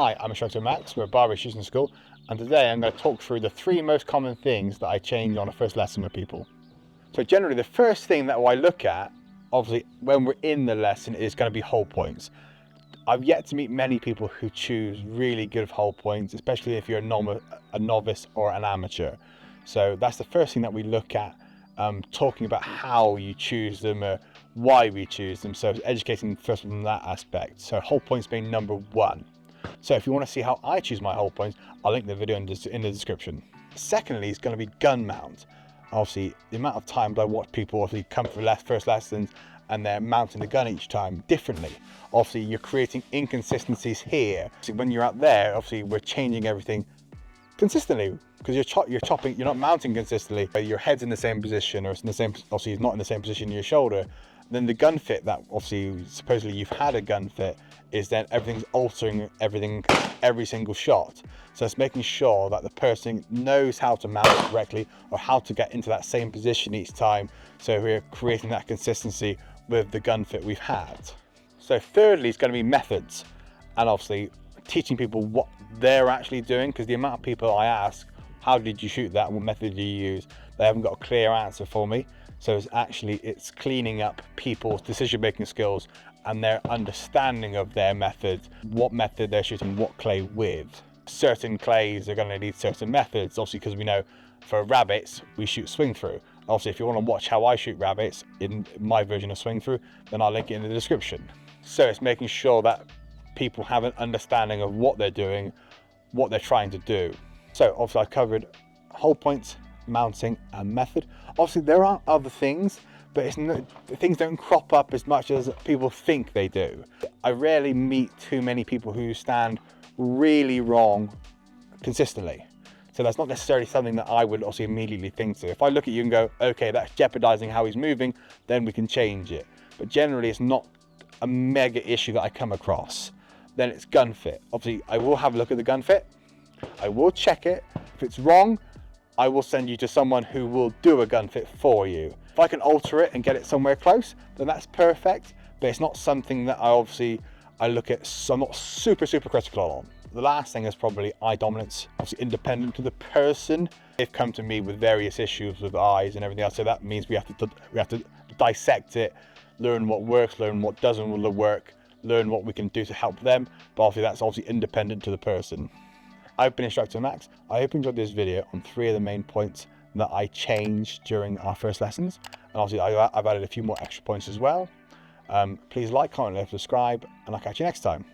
Hi, I'm Instructor Max, we're a barber shooting school, and today I'm going to talk through the 3 most common things that I change on a first lesson with people. So generally the first thing that I look at, obviously when we're in the lesson, is going to be hold points. I've yet to meet many people who choose really good hold points, especially if you're a novice or an amateur. So that's the first thing that we look at, talking about how you choose them, why we choose them. So educating first from that aspect. So hold points being number 1. So if you want to see how I choose my hold points, I'll link the video in the description. Secondly, is going to be gun mount. Obviously, the amount of times I watch people obviously come for first lessons and they're mounting the gun each time differently. Obviously, you're creating inconsistencies here. So when you're out there, obviously we're changing everything consistently because you're not mounting consistently. Your head's in the same position, or it's in the same, obviously it's not in the same position in your shoulder. Then the gun fit that obviously supposedly you've had a gun fit is then everything's altering everything every single shot. So it's making sure that the person knows how to mount correctly or how to get into that same position each time. So we're creating that consistency with the gun fit we've had. So thirdly, it's going to be methods, and obviously teaching people what they're actually doing, because the amount of people I ask, how did you shoot that? What method do you use? They haven't got a clear answer for me. So it's cleaning up people's decision-making skills and their understanding of their methods, what method they're shooting what clay with. Certain clays are going to need certain methods, obviously, because we know for rabbits, we shoot swing through. Obviously, if you want to watch how I shoot rabbits in my version of swing through, then I'll link it in the description. So it's making sure that people have an understanding of what they're doing, what they're trying to do. So obviously I've covered hold points, mounting and method. Obviously there are other things, but things don't crop up as much as people think they do. I rarely meet too many people who stand really wrong consistently. So that's not necessarily something that I would also immediately think to. If I look at you and go, okay, that's jeopardizing how he's moving, then we can change it. But generally it's not a mega issue that I come across. Then it's gun fit. Obviously I will have a look at the gun fit. I will check it. If it's wrong, I will send you to someone who will do a gun fit for you. If I can alter it and get it somewhere close, then that's perfect, but it's not something that I look at, so I'm not super critical on. The last thing is probably eye dominance, obviously independent to the person. They've come to me with various issues with eyes and everything else, so that means we have to dissect it, learn what works, learn what doesn't work, learn what we can do to help them, but obviously that's obviously independent to the person. I've been Instructor Max. I hope you enjoyed this video on 3 of the main points that I changed during our first lessons. And obviously I've added a few more extra points as well. Please like, comment, and subscribe, and I'll catch you next time.